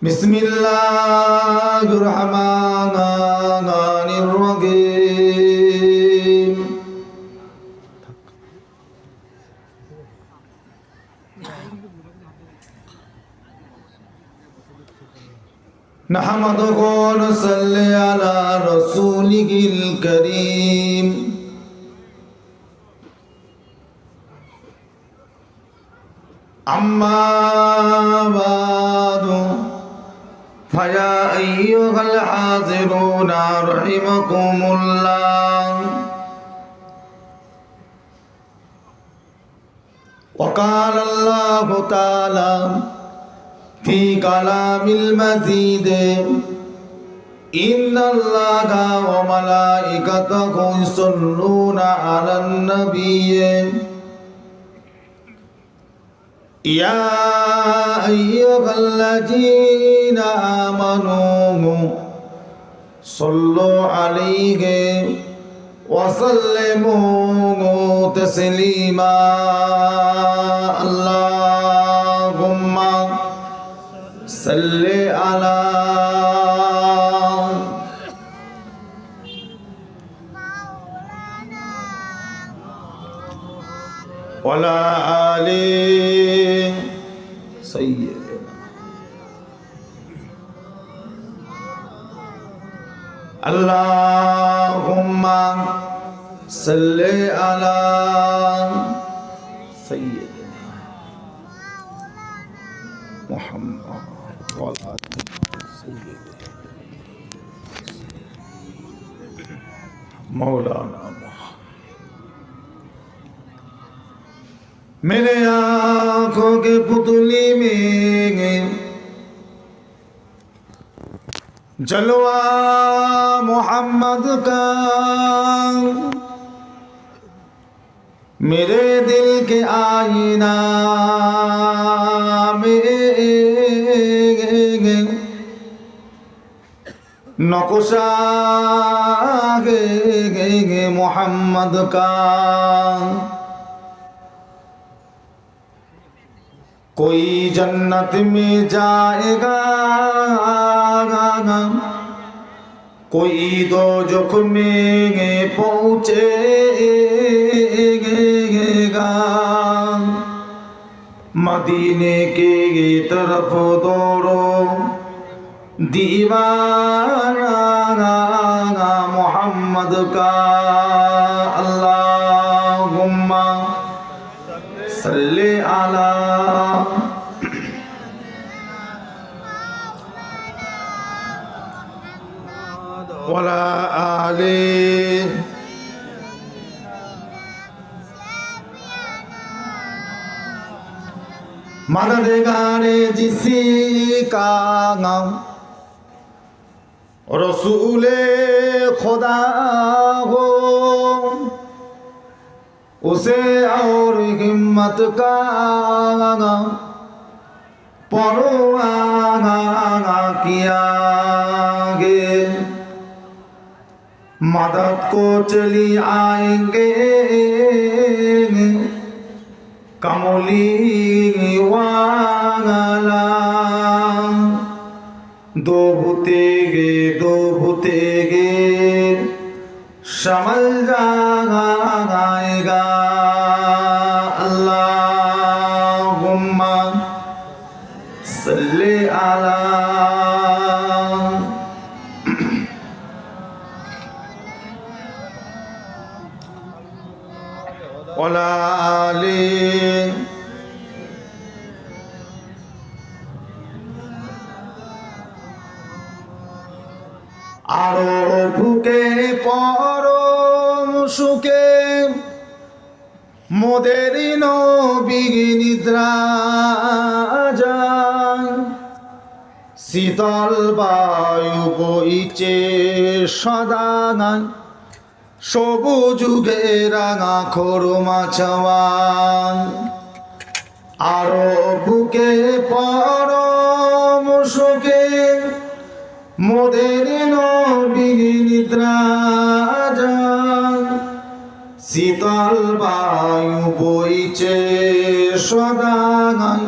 বিসমিল্লাহির রহমানির রহিম। نحمده ونصلي على رسوله الكريم أما بعد فيا أيها الحاضرون رحمكم الله وقال الله تعالى في كلام المزيد إن الله وملائكته يصلون على النبي يا أيها الذين آمنوا صلوا عليه وسلموا تسليما اللهم صل على وعلى آل سيدنا اللهم صل على سيدنا محمد وعلى آل سيدنا مولانا मेरे आंखों के पुतली में जलवा मोहम्मद का, मेरे दिल के आईना में नक्शा मोहम्मद का। कोई जन्नत में जाएगा, कोई दोजख में पहुँचेगा। मदीने के तरफ दौड़ो दीवाना मोहम्मद का। अल्लाहुम्मा सल्ली अला वला आले मददगारे जिसी का नाम रसूले खुदा हो, उसे और हिम्मत का परवाना किया गे। मदद को चली आएंगे कमली वाला। दो भूतेगे शमल जाएगा। अल्लाहुम्मा सल्ली अला वला आली आरो ঢুকে পরম সুখে মোদের নবী নিদ্রা যায়। শীতল বায়ু বইছে সদা নাই, সবুজ যুগে রাঙা খরমা ছাওয়ায়। আরো বুকে পরম সুখে মোদের নবী নিদ্রা যায়। শীতল বায়ু বইছে সদা নাই,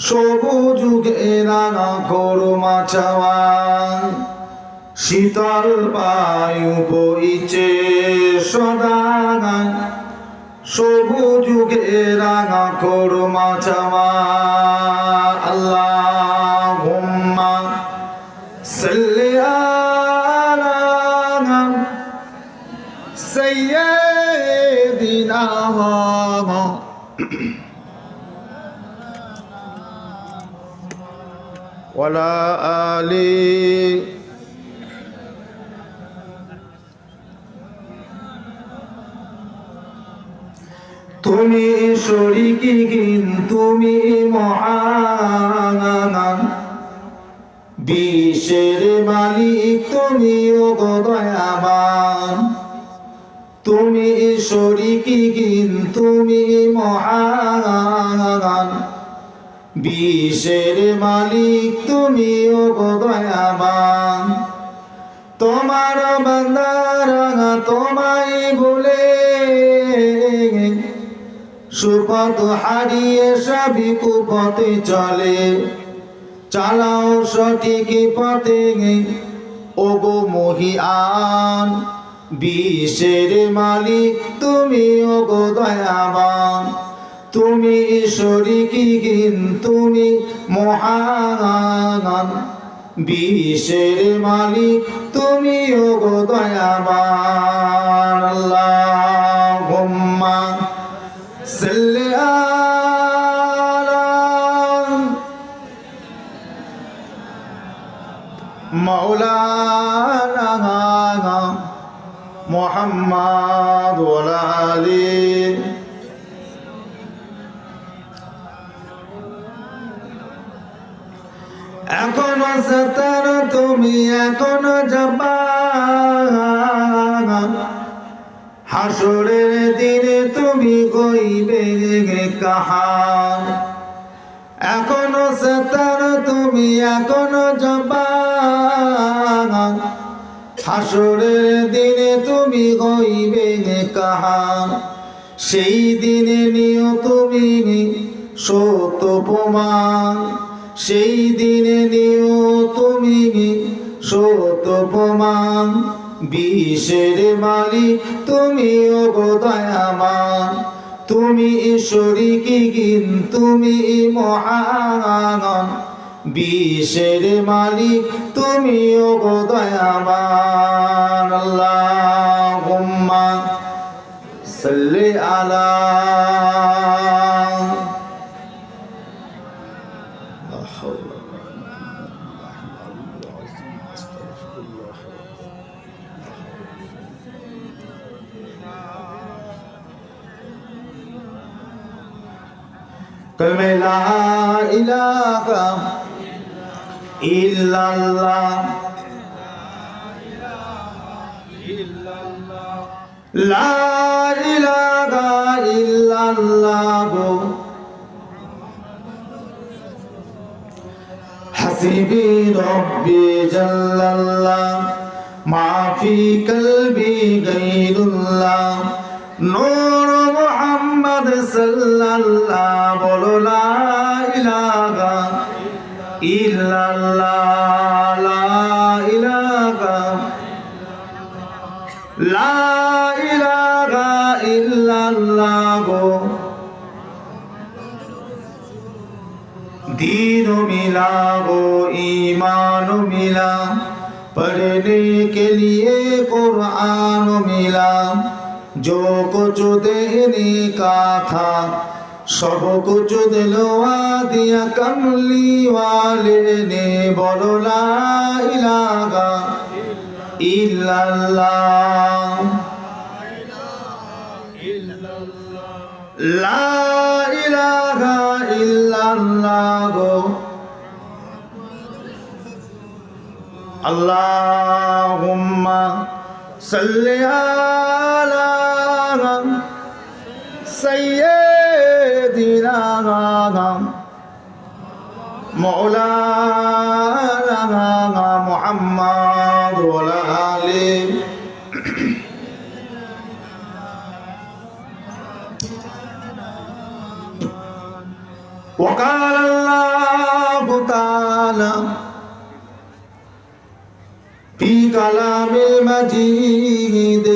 সবুযুগে রাঙা করমা চাওয়া শীতল বায়ু বইছে সদা সবুযুগে রাঙা করমা চাওয়া আল্লাহুম্মা সাল্লি আলা সাইয়্যিদিনা ওয়ালা আলি তুমি শরীকহীন তুমি মহান বিশ্বের মালিক তুমি ওগো দয়াবান তুমি শরীকহীন তুমি মহান বিশ্বের মালিক তুমি ওগো দয়াবান তোমার বান্দারা তোমায় বলে সুপথ হারিয়ে সবই কুপথে চলে চালাও সঠিক পথে ওগো মহিয়ান বিশ্বের মালিক তুমি ওগো দয়াবান তুমি শরীকহীন তুমি মহান বিশ্বের মালিক তুমি ওগো দয়াবান আল্লাহুম্মা সাল্লি আলা মাওলানা মুহাম্মদ ওয়া আলি এখনো সতর তুমি এখনো জবান হাসরের দিনে তুমি কইবে কাহার এখনো সতর তুমি এখনো জবান হাসরের দিনে তুমি কইবে কাহার সেই দিনে নিও তুমি সত্য প্রমাণ সেই দিনে নিও তুমি সত্য প্রমাণ বিশ্বের মালিক তুমি ওগো দয়াবান তুমি শরীকহীন তুমি মহান বিশ্বের মালিক তুমি ওগো দয়াবান আল্লাহুম্মা সাল্লি আলা কলমে লা ইলাহা ইল্লাল্লাহ লা ইলাহা ইল্লাল্লাহ হাসিবি রব্বি জাল্লাল্লাহ মা ফি কলবি গায়রুল্লাহ নূর মুহাম্মদ সাল্লাল্লাহ বলো লা ইলাহা ইল্লাল্লাহ লা ইলাহা ইল্লাল্লাহ दीन मिला वो ईमान मिला पढ़ने के लिए कुरान मिला जो कुछ देने का था सब कुछ दिलवा दिया कमली वाले ने बोलो ला इलाहा इल्लल्लाह ला इलाहा इल्लल्लाह अल्लाहुम्मा सल्ली अला सय्यिदिना मौलाना मुहम्मद व आले وقال الله ফি কালামিল মাজিদ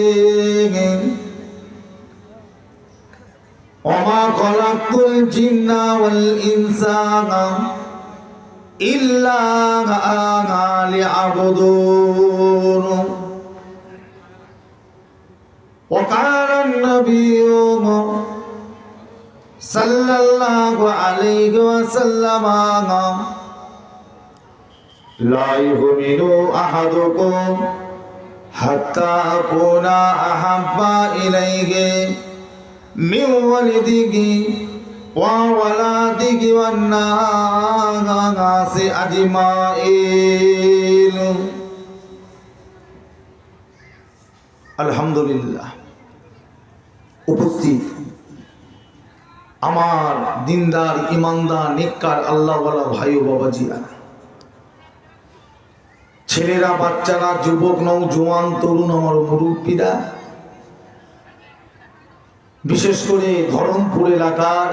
ওমা খালাকুল জিন্না ওয়াল ইনসানা ইল্লা লিয়াবুদুন ওয়া কানা আন-নাবিয়্যু সাল্লাল্লাহু আলাইহি ওয়াসাল্লাম লা ইউমিনু আহাদুকুম হাত্তা আকুনা আহাব্বা ইলাইহি মিন ওয়ালিদিহি ওয়া ওয়ালাদিহি ওয়ান নাসি আজমাইন। আলহামদুলিল্লাহ। উপস্থিত আমার দিনদার ইমানদার নেককার আল্লাহওয়ালা ভাই ও বাবাজিরা, ছেলেরা, বাচ্চারা, যুবক, নওজোয়ান, তরুণ, আমার মুরব্বীরা, বিশেষ করে ধরমপুর এলাকার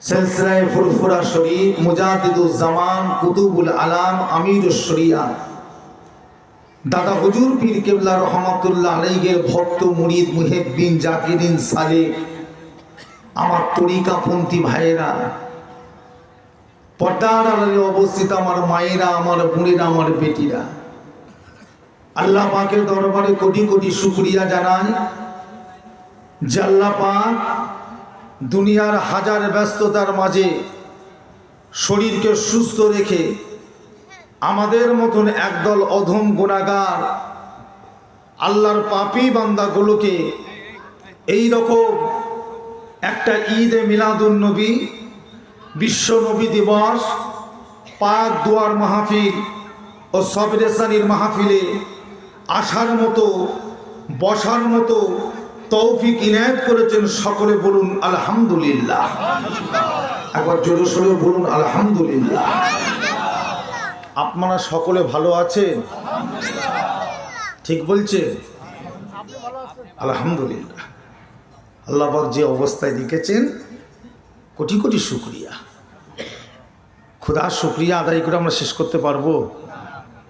সিলসিলায়ে ফুরফুরা শরীফ মুজাদ্দিদুজ্জামান কুতুবুল আলাম আমিরুশ শরিয়াহ দাদা হুজুর পীর কেবলা রহমাতুল্লাহ আলাইহির ভক্ত মুরিদ মুহিব্বিন জাকিরিন সালেক আমার তরিকাপন্থী ভাইয়েরা, পর্দার আড়ালে অবস্থিত আমার মায়েরা, আমার বোনেরা, আমার বেটিরা, আল্লাহ পাকের দরবারে কোটি কোটি শুকরিয়া জানাই যে আল্লাহ পাক দুনিয়ার হাজার ব্যস্ততার মাঝে শরীরকে সুস্থ রেখে আমাদের মতন একদল অধম গুনাহগার আল্লাহর পাপী বান্দাগুলোকে এই রকম একটা ঈদে মিলাদুন নবী, বিশ্ব নবী দিবস, পাক দুয়ার মাহফিল ও সবরেসানির মাহফিলে আসার মতো, বসার মতো তৌফিক ইনায়েত করেছেন। সকলে বলুন আলহামদুলিল্লাহ। একবার জোরে সোরে বলুন আলহামদুলিল্লাহ। আপনারা সকলে ভালো আছেন? ঠিক বলছে? আলহামদুলিল্লাহ। আল্লাহ পাক যে অবস্থায় রেখেছেন, কোটি কোটি শুকরিয়া। খোদার শুকরিয়া আদায় করে আমরা শেষ করতে পারবো?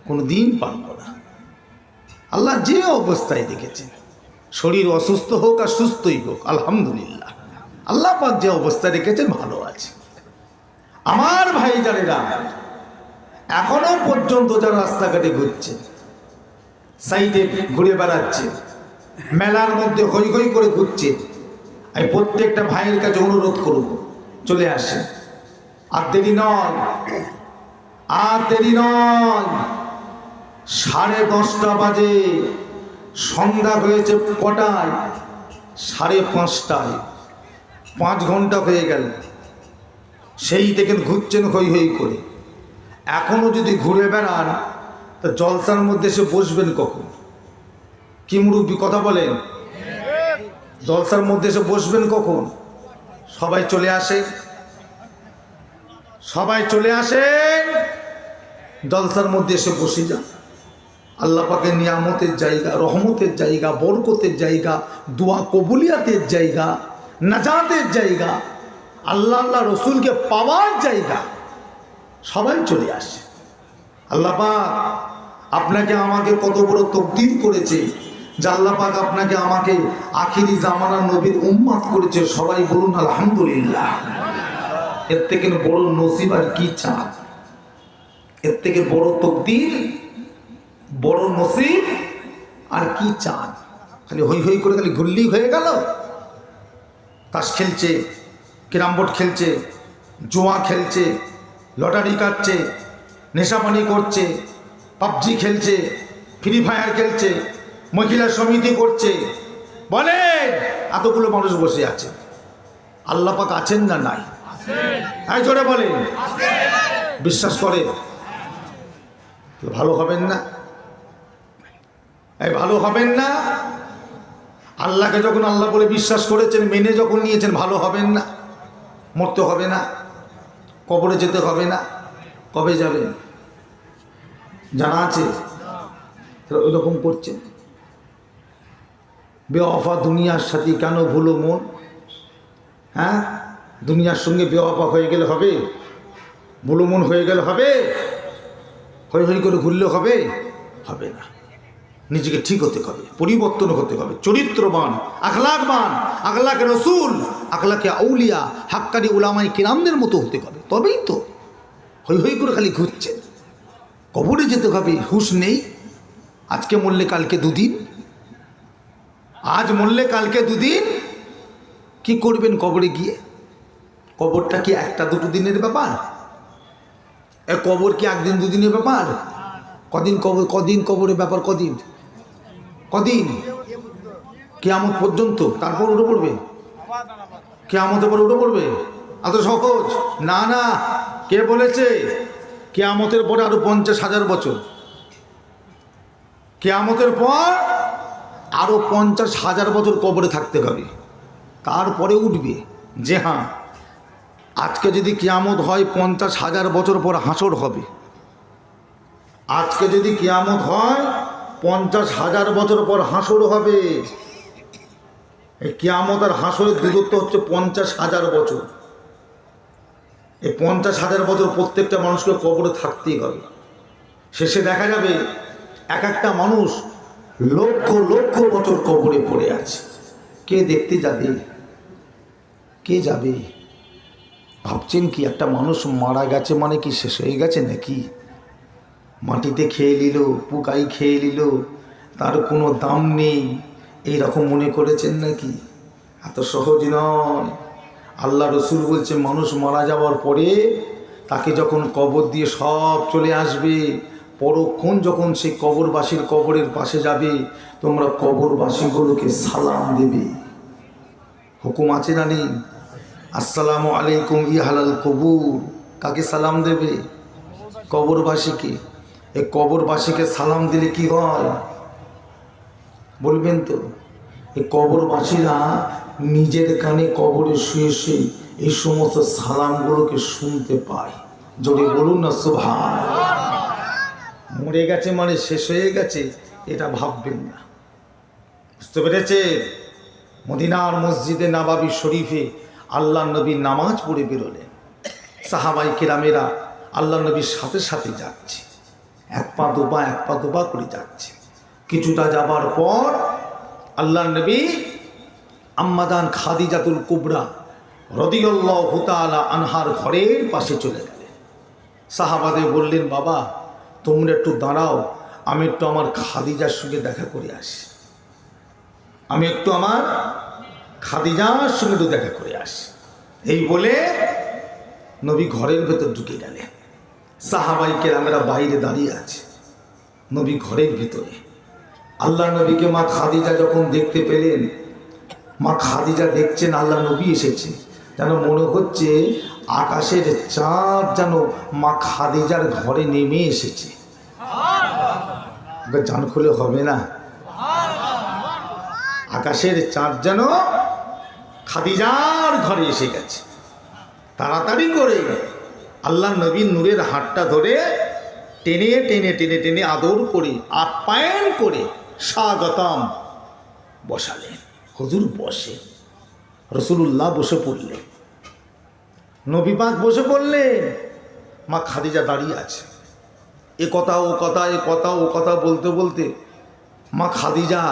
কোনো দিন পারবো না। আল্লাহ যে অবস্থায় রেখেছেন, শরীর অসুস্থ হোক আর সুস্থই হোক, আলহামদুলিল্লাহ। আল্লাহ পাক যে অবস্থায় রেখেছেন ভালো আছে। আমার ভাইজানেরা, এখনো পর্যন্ত যারা রাস্তাঘাটে ঘুরছে, সাইডে ঘুরে বেড়াচ্ছে, মেলার মধ্যে হই হই করে ঘুরছে, আমি প্রত্যেকটা ভাইয়ের কাছে অনুরোধ করব, চলে আসে। আর দেরি নয়, আর দেরি নয়। 10:30 বাজে, সন্ধ্যা হয়েছে কটায়? 5:30। 5 ঘন্টা হয়ে গেল, সেই দেখেন ঘুরছেন হই হই করে। এখনো যদি ঘুরে বেড়ান তো জলসার মধ্যে এসে বসবেন কখন? কি মুরব্বী কথা বলেন? জলসার মধ্যে এসে বসবেন কখন? সবাই চলে আসে, সবাই চলে আসেন, জলসার মধ্যে এসে বসে যান। আল্লাহ পাকের নিয়ামতের জায়গা, রহমতের জায়গা, বরকতের জায়গা, দোয়া কবুলিয়াতের জায়গা, নাজাতের জায়গা, আল্লাহ আল্লাহ রসুলকে পাওয়ার জায়গা। সবাই চলে আসে। আল্লাহ পাক আপনাকে আমাকে কত বড় তকদির করেছে যে আল্লাহ পাক আপনাকে আমাকে আখিরি জামানার নবীর উম্মত করেছে। সবাই বলুন আলহামদুলিল্লাহ। এর থেকে বড় নসিব আর কি চান? এর থেকে বড় তকদির, বড় নসিব আর কি চান? খালি হই হই করে খালি ঘুরলেই হয়ে গেল? তাস খেলছে, ক্যারাম বোর্ড খেলছে, জুয়া খেলছে, লটারি কাটছে, নেশাপানি করছে, পাবজি খেলছে, ফ্রি ফায়ার খেলছে, মহিলা সমিতি করছে, বলেন এতগুলো মানুষ বসে আছে, আল্লাহ পাক আছেন না নাই? এই জোরে বলেন। বিশ্বাস করে ভালো হবেন না? এই ভালো হবেন না? আল্লাহকে যখন আল্লাহ বলে বিশ্বাস করেছেন, মেনে যখন নিয়েছেন, ভালো হবেন না? মরতে হবে না? কবরে যেতে হবে না? কবে যাবেন জানা আছে? ওই রকম করছেন। বেওয়াফা দুনিয়ার সাথে কেন ভুলো মন? হ্যাঁ, দুনিয়ার সঙ্গে বেওয়াফা হয়ে গেলে হবে? ভুলো মন হয়ে গেলে হবে? হই হই করে ঘুরলে হবে? হবে না। নিজেকে ঠিক হতে হবে, পরিবর্তন হতে হবে, চরিত্রবান, আখলাকবান, আখলাকে রসুল, আখলাকে আউলিয়া, হাক্কানি উলামায়ে কিরামদের মতো হতে হবে। তবেই তো হই হই করে খালি ঘুরছেন। কবরে যেতে হবে, হুঁশ নেই। আজকে মরলে কালকে দুদিন, আজ মরলে কালকে দুদিন। কি করবেন কবরে গিয়ে? কবরটা কি একটা দুটো দিনের ব্যাপার? কবর কি একদিন দুদিনের ব্যাপার? কদিন কবর, কদিন কবরের ব্যাপার, কদিন কদিন কিয়ামত পর্যন্ত, তারপর উঠে পড়বে। কিয়ামতের পর উঠে পড়বে? এত সহজ না। না, কে বলেছে? কিয়ামতের পরে আরো 50,000 বছর, কিয়ামতের পর আরো 50,000 বছর কবরে থাকতে হবে, তারপরে উঠবে। যে হ্যাঁ, আজকে যদি কিয়ামত হয় 50,000 বছর পর হাসর হবে। আজকে যদি কিয়ামত হয় 50,000 বছর পর হাসর হবে। এই কিয়ামত আর হাসরের দূরত্ব হচ্ছে 50,000 বছর। এই 50,000 বছর প্রত্যেকটা মানুষকে কবরে থাকতেই হবে। শেষে দেখা যাবে এক একটা মানুষ লক্ষ লক্ষ বছর কবরে পড়ে আছে। কে দেখতে যাবে? কে যাবে? ভাবছেন কি একটা মানুষ মারা গেছে মানে কি শেষ হয়ে গেছে নাকি? মাটিতে খেয়ে নিল, পোকাই খেয়ে নিল, তার কোনো দাম নেই, এই রকম মনে করেছেন নাকি? এত সহজ নয়। আল্লাহ রসুল বলছে মানুষ মারা যাওয়ার পরে তাকে যখন কবর দিয়ে সব চলে আসবে, পরক্ষণ যখন সেই কবরবাসীর কবরের পাশে যাবে, তোমরা কবরবাসীগুলোকে সালাম দেবে। হুকুম আছে না নেই? আসসালামু আলাইকুম ইহালাল কবুর। কাকে সালাম দেবে? কবরবাসীকে। এই কবরবাসীকে সালাম দিলে কি হয় বলবেন তো? এই কবরবাসীরা নিজের কানে কবরে শুয়ে শুয়ে এই সমস্ত সালামগুলোকে শুনতে পায়। যদি বলুন না সুবহান। মরে গেছে মানে শেষ হয়ে গেছে এটা ভাববেন না। বুঝতে পেরেছে? মদিনার মসজিদে নাবাবি শরীফে আল্লাহ নবী নামাজ পড়ে বেরোলেন। সাহাবাই কেরামেরা আল্লাহ নবীর সাথে সাথে যাচ্ছে, এক পা দুপা করে যাচ্ছে। কিছুটা যাবার পর আল্লাহ নবী আম্মাদান খাদিজাতুল কুবরা রাদিয়াল্লাহু তাআলা আনহার ঘরের পাশে চলে গেলেন। সাহাবাদের বললেন, বাবা তোমরা একটু দাঁড়াও, আমি একটু আমার খাদিজার সঙ্গে দেখা করে আসি। আমি একটু আমার খাদিজার সঙ্গে একটু দেখা করে আসি। এই বলে নবী ঘরের ভেতর ঢুকে গেলেন। সাহাবাই কেরামেরা বাইরে দাঁড়িয়ে আছে, নবী ঘরের ভিতরে। আল্লাহ নবীকে মা খাদিজা যখন দেখতে পেলেন, মা খাদিজা দেখছেন আল্লাহ নবী এসেছে, যেন মনে হচ্ছে আকাশের চাঁদ যেন মা খাদিজার ঘরে নেমে এসেছে। জান খুলে হবে না? আকাশের চাঁদ যেন খাদিজার ঘরে এসে গেছে। তাড়াতাড়ি করে আল্লাহ নবীর নূরের হাতটা ধরে টেনে টেনে টেনে টেনে আদর করে আপ্যায়ন করে স্বাগতম বসালেন। হুজুর বসে, রাসূলুল্লাহ বসে পড়লেন, নবী পাক বসে পড়লেন, মা খাদিজা দাঁড়িয়ে আছে। এ কথা ও কথা, এ কথা ও কথা বলতে বলতে মা খাদিজা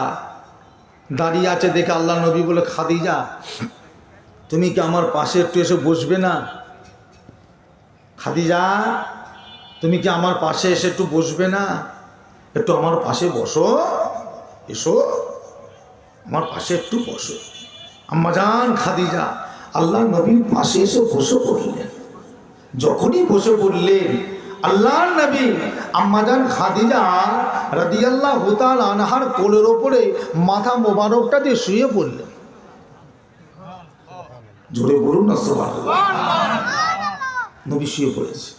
দাঁড়িয়ে আছে দেখে আল্লাহ নবী বলে, খাদিজা তুমি কি আমার পাশে একটু এসে বসবে না? খাদিজা তুমি কি আমার পাশে এসে একটু বসবে না? একটু আমার পাশে বসো, এসো আমার পাশে একটু বসো। আম্মাজান খাদিজা আল্লাহ নবীর পাশে এসে বসে পড়লেন। যখনই বসে পড়লেন আল্লাহ নবী আম্মাজান খাদিজা রাদিয়াল্লাহু তাআলা আনহার কোলের ওপরে মাথা মোবারকটা দিয়ে শুয়ে পড়লেন। জোরে বলুন না সুবহানাল্লাহ। নবী শুয়ে পড়েছে,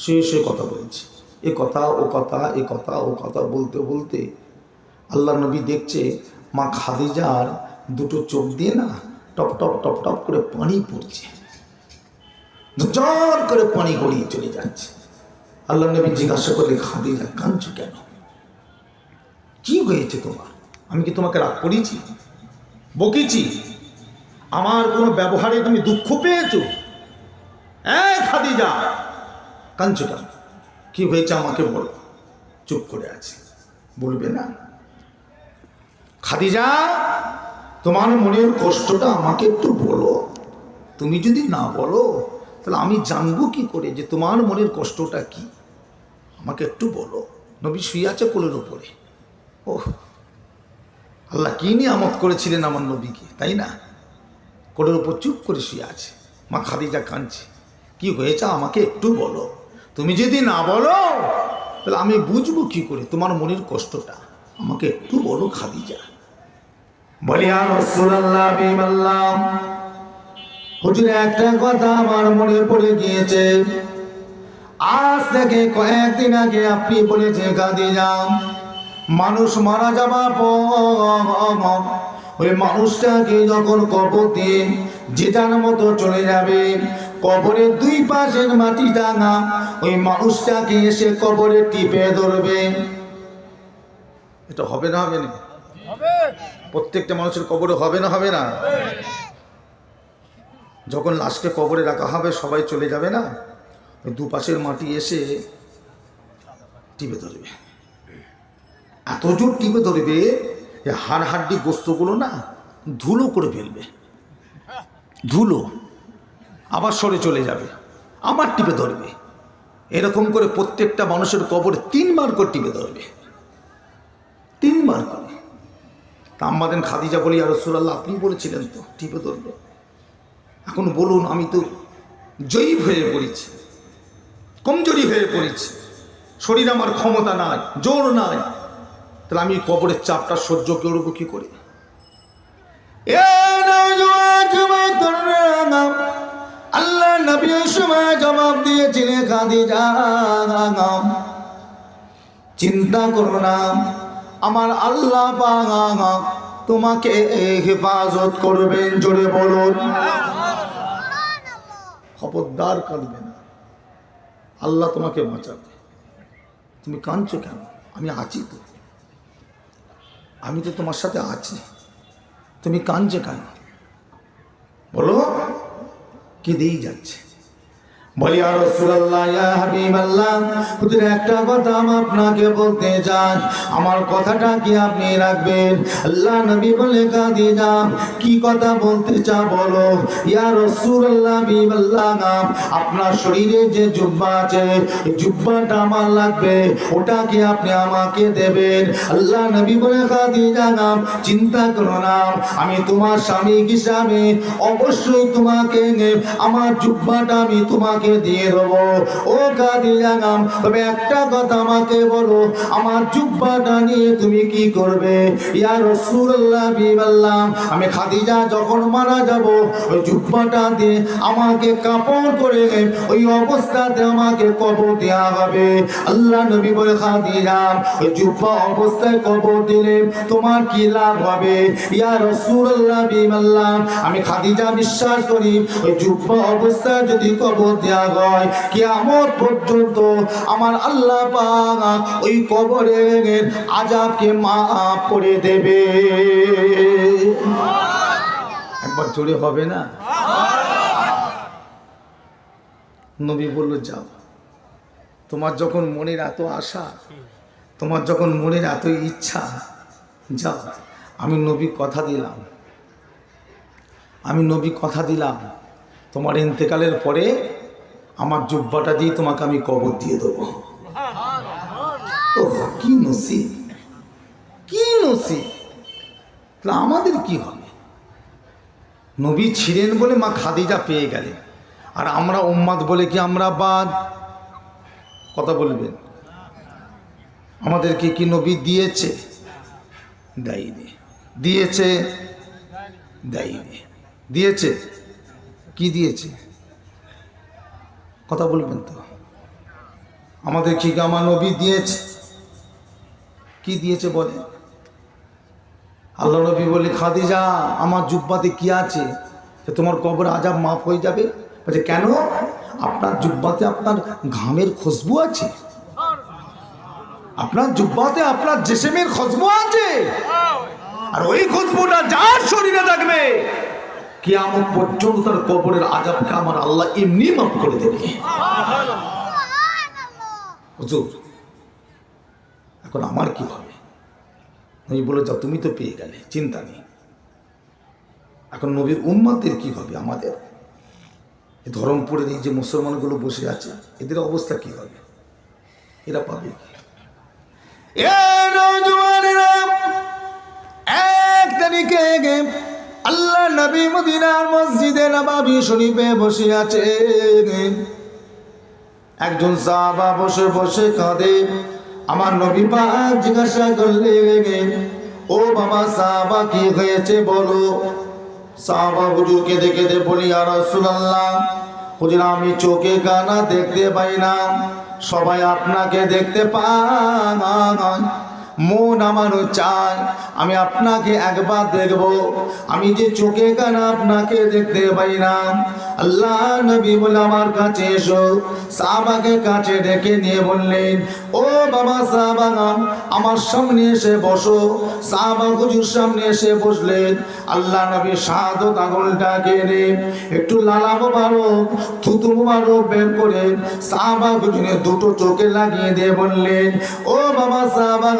শুয়ে শুয়ে কথা বলছে, এ কথা ও কথা, এ কথা ও কথা বলতে বলতে আল্লাহ নবী দেখছে মা খাদিজার দুটো চোখ দিয়ে না টপ টপ টপ টপ করে পানি পড়ছে, জোর করে পানি গড়িয়ে চলে যাচ্ছে। আল্লাহ নবী জিজ্ঞাসা করলে, খাদিজা কাঁদছো কেন? কি হয়েছে তোমার? আমি কি তোমাকে রাগ করেছি, বকেছি? আমার কোনো ব্যবহারে তুমি দুঃখ পেয়েছো? খাদিজা কাঁদছো কেন? কি হয়েছে আমাকে বলো। চুপ করে আছে, বলবে না। খাদিজা, তোমার মনের কষ্টটা আমাকে একটু বলো। তুমি যদি না বলো তাহলে আমি জানবো কি করে যে তোমার মনের কষ্টটা কি? আমাকে একটু বলো। নবী শুয়ে আছে কোলের উপরে। ওহ, আল্লাহ কি নিয়ামত করেছিলেন আমার নবীকে, তাই না? কোলের উপর চুপ করে শুয়ে আছে। মা খাদিজা কাঁদছে। কি হয়েছে আমাকে একটু বলো। তুমি যদি না বলো তাহলে আমি বুঝবো কি করে তোমার মনের কষ্টটা। আমাকে একটু বলো খাদিজা। বলি, আর রাসূলুল্লাহ বিমাল্লাহ, হুজুর একটা কথা আমার মনে পড়ে গিয়েছে। আজ থেকে কয়েকদিন আগে আপনি বলেছে খাদিজা, মানুষ মারা যাবার পর ওই মানুষটাকে যখন কবর দিয়ে যেটার মতো চলে যাবে, কবরের দুই পাশের মাটি ডাঙা ওই মানুষটাকে এসে কবরে টিপে ধরবে। এটা হবে না হবে না? প্রত্যেকটা মানুষের কবরে হবে না হবে না? যখন লাশকে কবরে রাখা হবে সবাই চলে যাবে না, ওই দুপাশের মাটি এসে টিপে ধরবে। এত জোর টিপে ধরবে যে হাড় হাড্ডি গোস্তগুলো না ধুলো করে ফেলবে। ধুলো আবার সরে চলে যাবে, আবার টিপে ধরবে। এরকম করে প্রত্যেকটা মানুষের কবরে 3 বার করে টিপে ধরবে, 3 বার করে। তা আমাদের খাদিজা বলি, আর রাসূলুল্লাহ আপনি বলেছিলেন তো টিপে ধরবে। এখন বলুন, আমি তো জয়ীব হয়ে পড়েছি, কমজোরি হয়ে পড়েছি, শরীর আমার ক্ষমতা নাই, জোর নাই, তাহলে আমি কবরের চাপটা সহ্য করব কি করে? আল্লাহ নবী সময় জবাব দিয়েছিলেন, খাদিজা চিন্তা করো না, আমার আল্লাহ পাক তোমাকে হেফাজত করবেন। জোরে বলুন, খবরদার কাঁদবে না, আল্লাহ তোমাকে বাঁচাবে। তুমি কাঁদছো কেন? আমি আছি তো, আমি তো তোমার সাথে আছি, তুমি কাঁদছো কেন? বলো, কেঁদেই যাচ্ছে। বলি, আর রাসূলুল্লাহ ইয়া হাবিবাল্লাহ, হুজুর একটা কথা আমি আপনাকে বলতে চাই, আমার কথাটা কি আপনি রাখবেন? আল্লাহ নবী বলে, খাদিজা কি কথা বলতে চাও বলো। ইয়া রাসূলুল্লাহ হাবিবাল্লাহ, আপনার শরীরে যে জুব্বা আছে এই জুব্বাটা আমার লাগবে, ওটা কি আপনি আমাকে দেবেন? আল্লাহ নবী বলে, খাদিজা চিন্তা করো না, আমি তোমার স্বামী হিসাবে অবশ্যই তোমাকে আমার জুব্বাটা আমি তোমাকে দিয়ে দেবো। ও খাদিজা, তবে একটা কথা আমাকে বলো, আমার জুব্বাটা নিয়ে তুমি কি করবে? ইয়া রাসূলুল্লাহ বিল্লাহ, আমি খাদিজা যখন মারা যাব ওই জুব্বাটা দিয়ে আমাকে কাপড় করে ওই অবস্থাতে আমাকে কবর দেওয়া হবে। আল্লাহ নবী বলে, খাদিজা ওই জুব্বা অবস্থায় কবর দিলে তোমার কি লাভ হবে? ইয়া রাসূলুল্লাহ বিল্লাহ, আমি খাদিজা বিশ্বাস করি ওই জুব্বা অবস্থায় যদি কবর দেওয়া হয়, কিয়ামত পর্যন্ত আমার আল্লাহ পাক ওই কবরের আযাবকে মাফ করে দেবে। একবার জোরে হবে না? নবী বলল, যাও, তোমার যখন মনের এত আশা, তোমার যখন মনের এত ইচ্ছা, যাও। আমি নবী কথা দিলাম, আমি নবী কথা দিলাম, তোমার ইন্তেকালের পরে আমার জুব্বাটা দিয়ে তোমাকে আমি কবর দিয়ে দেবো। ওহ, কি নসিব, কি নসিব! তাহলে আমাদের কি হবে? নবী ছিলেন বলে মা খাদিজা পেয়ে গেলেন, আর আমরা উম্মাদ বলে কি আমরা বাদ? কথা বলবেন, আমাদেরকে কি নবী দিয়েছে? দেয়নি। দিয়েছে? দেয়নি। দিয়েছে? কি দিয়েছে? কথা বলবেন তো, আমাদের কি আমার নবী দিয়েছে? কি দিয়েছে বলে? আল্লাহ নবী বলে, খাদিজা আমার জুব্বাতে কি আছে যে তোমার কবর আযাব মাফ হয়ে যাবে? বলছে, কেন? আপনার জুব্বাতে আপনার ঘামের খুশবু আছে, আপনার জুব্বাতে আপনার জিসমের খুশবু আছে, আর ওই খুশবুটা যার শরীরে থাকবে কিয়ামত পর্যন্ত তার কবরের আযাবকে আমার আল্লাহ এমনি মাফ করে দেবে। হুজুর, এখন আমার কি হবে? নবী বলে যাও, তুমি তো পেয়ে গেলে, চিন্তা নেই। এখন নবীর উম্মতের কি হবে? আমাদের এই ধরমপুরের এই যে মুসলমানগুলো বসে আছে, এদের অবস্থা কি হবে? এরা পাবে কি? এক তারিখে আল্লাহ নবী মদিনার মসজিদে নববী শরীফে বসে আছে। একজন সাহাবা বসে বসে কাঁদে। আমার নবী পাক জিজ্ঞাসা করলেন, ও বাবা সাহাবা কি হয়েছে বলো। সাহাবা হুজুরকে দেখে বলি, ইয়া রাসূলুল্লাহ, হুজুর আমি চোখে কানা দেখতে পাই না, সবাই আপনাকে দেখতে পায়। মন আমারও চায় আমি আপনাকে একবার দেখব, আমি যে চোখে কানা আপনাকে দেখতে পাই না। আল্লাহ নবী বলে আমার কাছে এসো। সাহাবাকে কাছে ডেকে নিয়ে বললেন, ও বাবা সাহাবা আমার সামনে এসে বসো। সাহাবা হুজুর সামনে এসে বসলেন। আল্লাহ নবী শাহাদত আঙুলটা কেড়ে একটু লালা মোবারক থুতু মোবারক বের করে সাহাবা হুজুরের দুটো চোখে লাগিয়ে দিয়ে বললেন, ও বাবা সাহাবা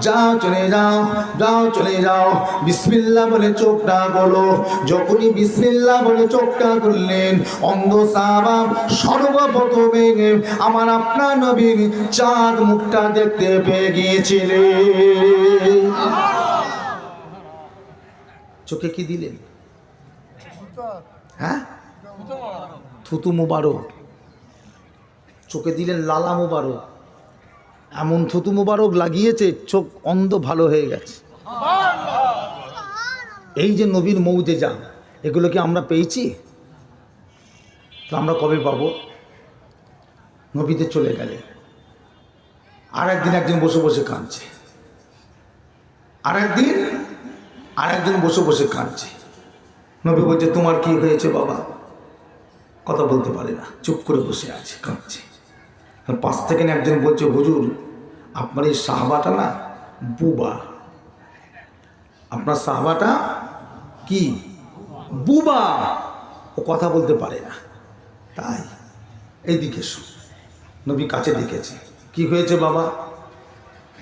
যাও চলে যাও, যাও চলে যাও, বিসমিল্লাহ বলে চোখটা খোলো। যখনই বিসমিল্লাহ বলে চোখটা খুললেন, অন্ধ সাহাবা সর্বপ্রথমে আমার আপনার নবীর চাঁদ মুখটা দেখতে পেয়ে গিয়েছিলেন। চোখে কি দিলেন? হ্যাঁ, থুতু মুবারক। চোখে দিলেন লালা মুবারক। এমন থুতু মুবারক লাগিয়েছে, চোখ অন্ধ ভালো হয়ে গেছে। এই যে নবীর মৌজেজা, এগুলো কি আমরা পেয়েছি? তো আমরা কবে পাবো? নবীতে চলে গেলে আর একদিন একজন বসে বসে কাঁদছে, আর একজন বসে বসে কাঁদছে। নবী বলছে, তোমার কি হয়েছে বাবা? কথা বলতে পারে না, চুপ করে বসে আছে, কাঁদছে। পাশ থেকে একজন বলছে, হুজুর আপনার এই সাহাবাটা না বুবা, আপনার সাহাবাটা কি বুবা, ও কথা বলতে পারে না। তাই এইদিকে এসো। নবী কাছে ডেকেছে, কি হয়েছে বাবা,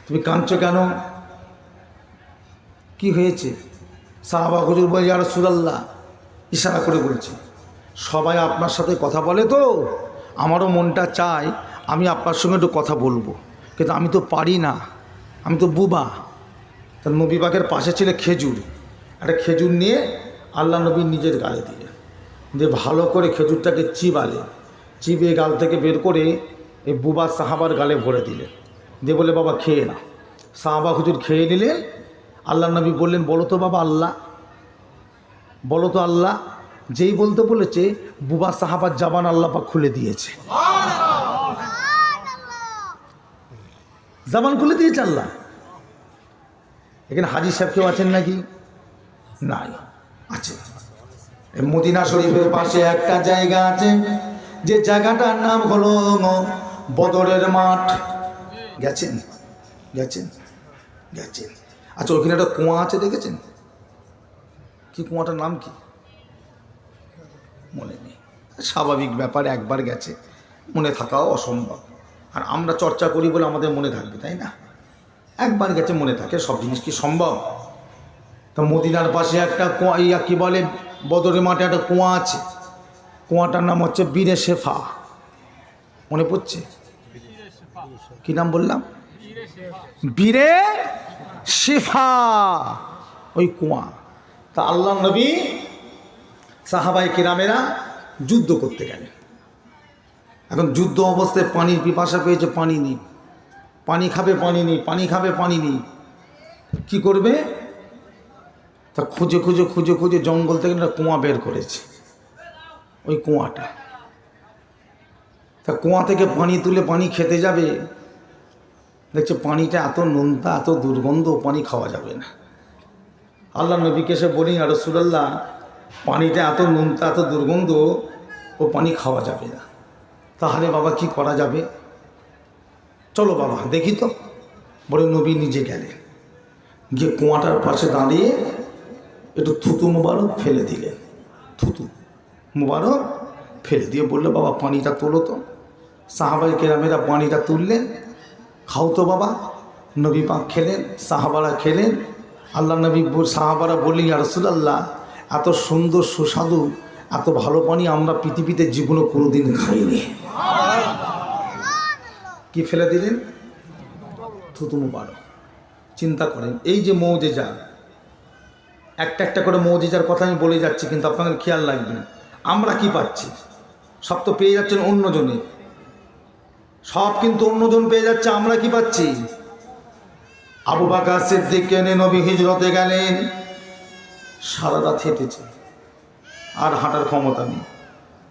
তুমি কাঁদছো কেন, কি হয়েছে? সাহাবা হুজুর বলে, ইয়া রাসূলুল্লাহ, ইশারা করে বলছে, সবাই আপনার সাথে কথা বলে তো আমারও মনটা চায় আমি আপনার সঙ্গে একটু কথা বলবো, কিন্তু আমি তো পারি না, আমি তো বুবা। তার নবী পাকের পাশে ছিল খেজুর, একটা খেজুর নিয়ে আল্লাহ নবী নিজের গালে দিলেন, দিয়ে ভালো করে খেজুরটাকে চিবালে, চিবিয়ে গাল থেকে বের করে এই বুবা সাহাবার গালে ভরে দিলেন, দিয়ে বলে, বাবা খেয়ে না। সাহাবা হুজুর খেয়ে নিলেন। আল্লাহ নবী বললেন, বলো তো বাবা আল্লাহ, বলো তো আল্লাহ। যেই বলতে বলেছে, বুবা সাহাবার জবান আল্লাহ পাক খুলে দিয়েছে, জবান খুলে দিয়েছে আল্লাহ। এখানে হাজী সাহেব কেউ আছেন নাকি? নাই, আছে। মদিনা শরীফের পাশে একটা জায়গা আছে, যে জায়গাটার নাম হলো বদরের মাঠ। গেছেন? গেছেন? গেছেন। আচ্ছা, ওখানে একটা কুয়া আছে, দেখেছেন? কি কুয়াটার নাম কি মনে নেই, স্বাভাবিক ব্যাপার, একবার গেছে, মনে থাকাও অসম্ভব। আর আমরা চর্চা করি বলে আমাদের মনে থাকবে, তাই না? একবার গেছে মনে থাকে, সব জিনিস কি সম্ভব? তো মদিনার পাশে একটা কুয়া, ইয়া কি বলে, বদরের মাঠে একটা কুয়া আছে। কুয়াটার নাম হচ্ছে বীরে শেফা। মনে পড়ছে? কি নাম বললাম? বীরে শেফা, ওই কুয়া। তা আল্লাহ নবী সাহাবায়ে কিরামেরা যুদ্ধ করতে গেলেন। এখন যুদ্ধ অবস্থায় পানির পিপাসা পেয়েছে, পানি নেই, পানি খাবে পানি নেই, পানি খাবে পানি নেই, কি করবে? তা খুঁজে খুঁজে খুঁজে খুঁজে জঙ্গল থেকে একটা কুয়া বের করেছে, ওই কুয়াটা। তা কুয়া থেকে পানি তুলে পানি খেতে যাবে, দেখছে পানিটা এত নোনতা, এত দুর্গন্ধ, পানি খাওয়া যাবে না। আল্লাহ নবীকে এসে বলি, ইয়া রাসূলুল্লাহ, পানিটা এত নোনতা, এত দুর্গন্ধ, ও পানি খাওয়া যাবে না, তাহলে বাবা কি করা যাবে? চলো বাবা দেখি তো। বলে নবী নিজে গেলেন, গিয়ে কুয়াটার পাশে দাঁড়িয়ে একটু থুতু মুবারক ফেলে দিলেন, থুতু মুবারক ফেলে দিয়ে বললো, বাবা পানিটা তোলো তো। সাহাবায়ে কেরামেরা পানিটা তুললেন, খাও তো বাবা। নবী পাক খেলেন, সাহাবারা খেলেন। আল্লাহ নবী সাহাবারা বললেন, ইয়া রাসূলুল্লাহ, এত সুন্দর সুস্বাদু এত ভালো পানি আমরা পৃথিবীতে জীবনে কোনোদিন খাইনি। কি ফেলে দিলেন? থুতু মুবারক। চিন্তা করেন, এই যে মৌজেজা, একটা একটা করে মৌজেজার কথা আমি বলে যাচ্ছি, কিন্তু আপনাদের খেয়াল রাখবেন আমরা কি পাচ্ছি। সব তো পেয়ে যাচ্ছেন অন্যজনে, সব কিন্তু অন্যজন পেয়ে যাচ্ছে, আমরা কি পাচ্ছি? আবু বকর সিদ্দিক এনে নবী হিজরতে গেলেন, সারা রাত হেঁটেছে, আর হাঁটার ক্ষমতা নেই।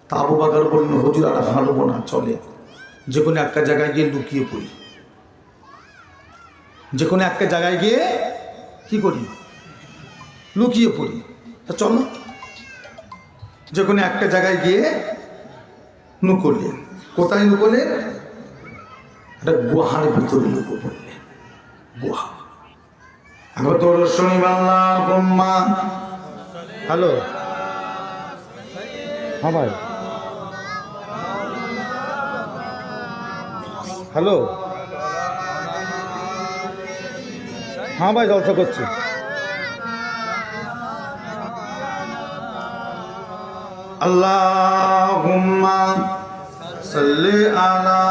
তা আবু বকর বললেন, হুজুর আর হাঁটবো না, চলে যে কোনো একটা জায়গায় গিয়ে লুকিয়ে পড়ি, যে কোনো একটা জায়গায় গিয়ে কি করি, লুকিয়ে পড়ি। তা চলো, যে কোনো একটা জায়গায় গিয়ে নুকলেন। কোথায় নুকলেন? একটা গুহার ভিতরে লুকো পড়লেন। গুহা। এখন তোর শুনি বাংলা ব্রহ্মা। হ্যালো, হ্যাঁ ভাই, হ্যালো, হ্যাঁ ভাই, জলসা করছি। আল্লাহুম্মা সাল্লি আলা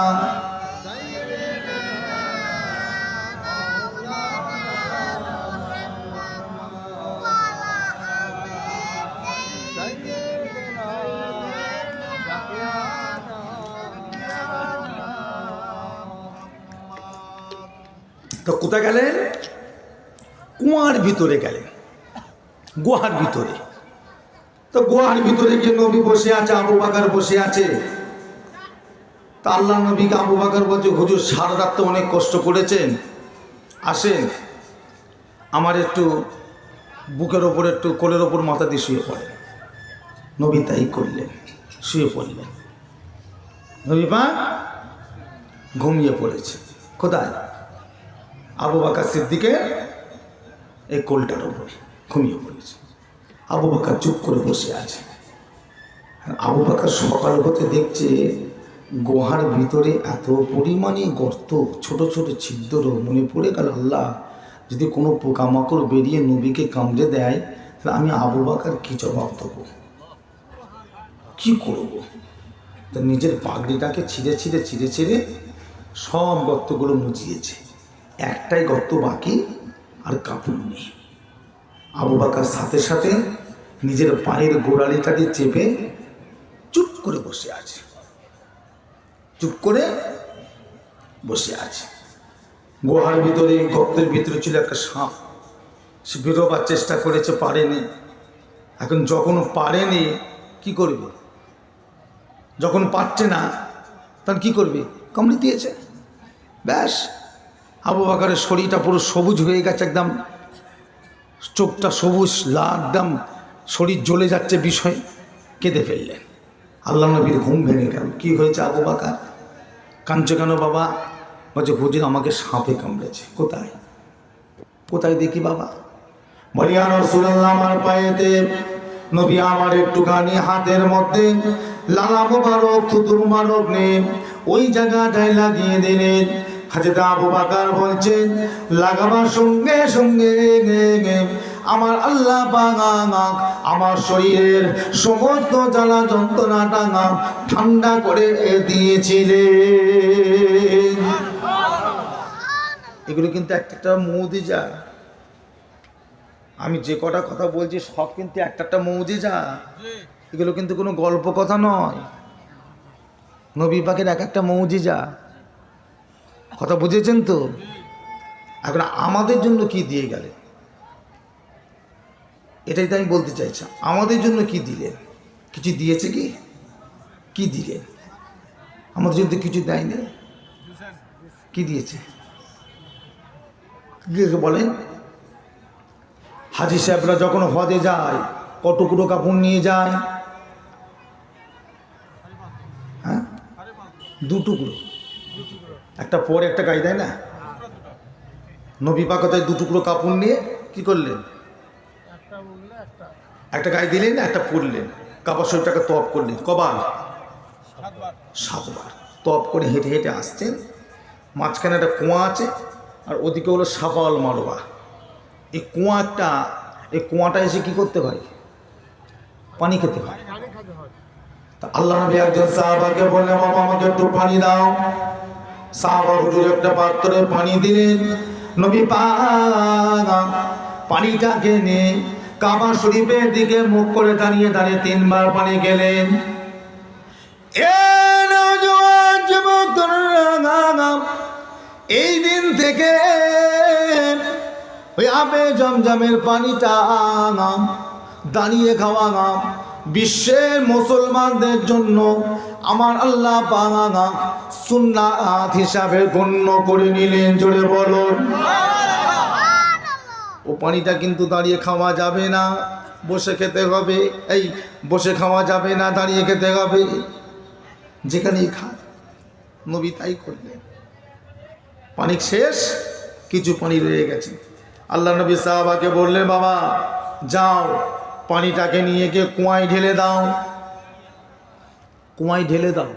তো কোথায় গেলেন? কুয়ার ভিতরে গেলেন, গুহার ভিতরে। তো গুহার ভিতরে গিয়ে নবী বসে আছে, আবু বকর বসে আছে। তা আল্লাহ নবীকে আবু বকর বলছে, হুজুর সারা রাত তো অনেক কষ্ট করেছেন, আসেন আমার একটু বুকের ওপর, একটু কোলের ওপর মাথা দিয়ে শুয়ে পড়েন। নবী তাই করলেন, শুয়ে পড়লেন। নবী পাক ঘুমিয়ে পড়েছে। কোথায়? আবু বকর সিদ্দিকের এই কোলটার উপরে ঘুমিয়ে পড়েছে। আবু বকর চুপ করে বসে আছে। আবু বকর সকাল হতে দেখছে গুহার ভিতরে এত পরিমাণে গর্ত, ছোট ছোট ছিদ্র। মনে পড়ে গেল, আল্লাহ যদি কোনো পোকামাকড় বেরিয়ে নবীকে কামড়ে দেয়, তাহলে আমি আবু বকর কি জবাব দেবো, কি করব? তো নিজের পাগড়িটাকে ছিঁড়ে ছিঁড়ে ছিঁড়ে ছিঁড়ে সব গর্তগুলো মুছিয়েছে। একটাই গর্ত বাকি, আর কাপড় নেই। আবু বকর সাথে সাথে নিজের পায়ের গোড়ালিটাকে চেপে চুপ করে বসে আছে, চুপ করে বসে আছে। গুহার ভিতরে, গর্তের ভিতরে ছিল একটা সাপ। সে বেরোবার চেষ্টা করেছে, পারেনি। এখন যখন পারেনি কি করবে? যখন পারছে না তখন কি করবে? কামড়ে দিয়েছে, ব্যাস। আবু বকরের শরীরটা পুরো সবুজ হয়ে গেছে, একদম চোখটা সবুজ, একদম শরীর জ্বলে যাচ্ছে বিষয়। কেঁদে ফেললেন। আল্লাহ নবীর ঘুম ভেঙে গেল। কি হয়েছে আবু বকর? কাঁদছো কেন বাবা? বলছে, হুজুর আমাকে সাপে কামড়েছে। কোথায়? কোথায় দেখি বাবা? বলি, ইয়া রাসূলুল্লাহ, আমার পায়েতে। নবী আমার একটুখানি হাতের মধ্যে লালা মোবারক, থুতু মোবারক নেই, ওই জায়গাটায় লাগিয়ে দিলেন। হাজরত আবু বকর বলছেন, লাগাবার সঙ্গে সঙ্গে আমার আল্লাহ পাক আমার শরীরের সমস্ত জ্বালা যন্ত্রণাটা ঠান্ডা করে দিয়েছিলেন। এগুলো কিন্তু একটা মুজিজা। আমি যে কটা কথা বলছি সব কিন্তু একটা মুজিজা। এগুলো কিন্তু কোনো গল্প কথা নয়, নবী পাকের একটা মুজিজা। কথা বুঝেছেন তো? এখন আমাদের জন্য কি দিয়ে গেলেন, এটাই তো আমি বলতে চাইছি। আমাদের জন্য কি দিলেন? কিছু দিয়েছে কি? কি দিলেন? আমাদের জন্য কিছু দেয়নি। কি দিয়েছে বলেন? হাজি সাহেবরা যখন হজে যায় কতগুলো কাপড় নিয়ে যায়? হ্যাঁ, 2 টুকরো, একটা পরে একটা গায়ে দেয় না? নবী পাক তাই 2 টুকরো কাপড় নিয়ে কি করলেন? একটা গায়ে দিলেন, একটা পরলেন, কাবা শরীফটাকে তওয়াব করলেন। কবার? 7 বার তওয়াব করে হেঁটে হেঁটে আসছেন। মাঝখানে একটা কুয়া আছে, আর ওদিকে হলো সাফাল মারোয়া। এই কুয়াটা এসে কি করতে হয়? পানি খেতে হয়। তা আল্লাহ নবী একজন সাহাবাকে বললেন, বাবা আমাকে একটু পানি দাও। সাহাবা হুজুর একটা পাত্রে পানি দিলেন। নবী পাক পানিটাকে নিয়ে কাবা শরীফের দিকে মুখ করে দাঁড়িয়ে দাঁড়িয়ে 3 বার পানি গেলেন। এই দিন থেকে ওই আবে জমজমের পানিটা দাঁড়িয়ে খাওয়া বিশ্বের মুসলমানদের জন্য আমার আল্লাহ পাক সুন্নাত হিসাবে গণ্য করে নিলেন। জোরে বলুন। ও পানিটা কিন্তু দাঁড়িয়ে খাওয়া যাবে না, বসে খেতে হবে। এই বসে খাওয়া যাবে না, দাঁড়িয়ে খেতে হবে। যেখানেই খান, নবী তাই করলেন। পানি শেষ, কিছু পানি রয়ে গেছে। আল্লাহ নবী সাহাবাকে বললেন, বাবা যাও পানিটাকে নিয়ে গিয়ে কুয়ায় ঢেলে দাও। কুয়ায় ঢেলে দাও।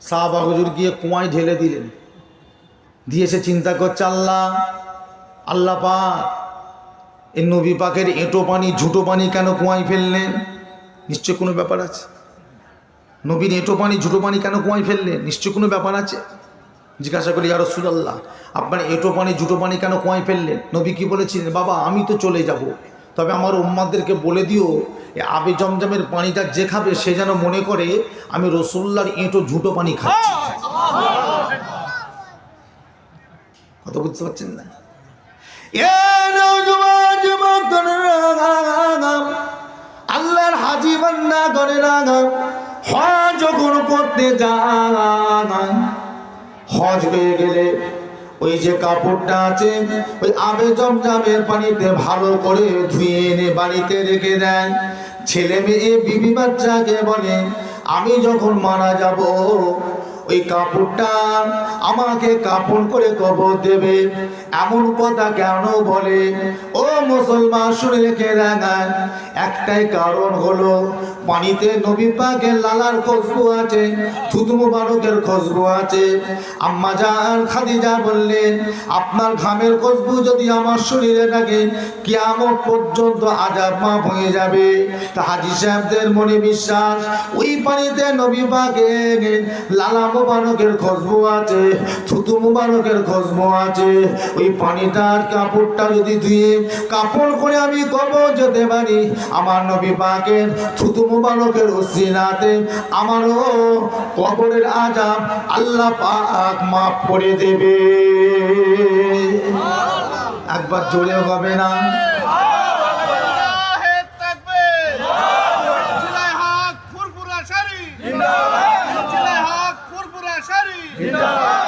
সাহাবা হুজুর গিয়ে কুয়ায় ঢেলে দিলেন। দিয়ে সে চিন্তা করছে, আল্লাহ পাক এই নবী পাকের এঁটো পানি ঝুটো পানি কেন কুয়ায় ফেললেন? নিশ্চয় কোনো ব্যাপার আছে। নবীর এঁটো পানি ঝুটো পানি কেন কুয়ায় ফেললেন? নিশ্চয় কোনো ব্যাপার আছে। জিজ্ঞাসা করি, ইয়া রাসূলুল্লাহ আপনার এঁটো পানি ঝুটো পানি কেন কুয়ায় ফেললেন? নবী কি বলেছিলেন? বাবা আমি তো চলে যাব, তবে আমার উম্মাদেরকে বলে দিও এই আবে জমজমের পানিটা যে খাবে সে যেন মনে করে আমি রাসূলুল্লাহর এঁটো ঝুটো পানি খাচ্ছি। কথা বুঝতে পারছেন না? আল্লাহর হাজী বান্দা করে হজ যখন করতে যান, হজ হয়ে গেলে ওই যে কাপড়টা আছে ওই আবে জমজমের পানিতে ভালো করে ধুয়ে এনে বাড়িতে রেখে দেন। ছেলে মেয়ে বিবি বাচ্চাকে বলে আমি যখন মারা যাব ওই কাপড়টা আমাকে কাপড় করে কবর দেবে। এমন কথা কেন বলে? ও মুসলমান শুনে রেখে রাখেন, একটাই কারণ হলো পানিতে নবী পাকের লালার খুশবু আছে, থুতু মুবারকের খুশবু আছে। আম্মা জান খাদিজা বললেন, আপনার ঘামের খুশবু যদি আমার শরীরে থাকে কিয়ামত পর্যন্ত আযাব মাফ হয়ে যাবে। তা হাজী সাহেবদের মনে বিশ্বাস ওই পানিতে নবী পাকের লালা মুবারকের খুশবু আছে, থুতু মুবারকের খুশবু আছে। ওই পানিটার কাপড়টা যদি ধুয়ে কাপড় করে আমি কবর যেতে পারি, আমার নবী পাকের থুতু মুবারকের উসিলাতে আমারও কবরের আযাব আল্লাহ পাক মাফ করে দেবে। একবার জোরে হবে না? জিন্দাবাদ।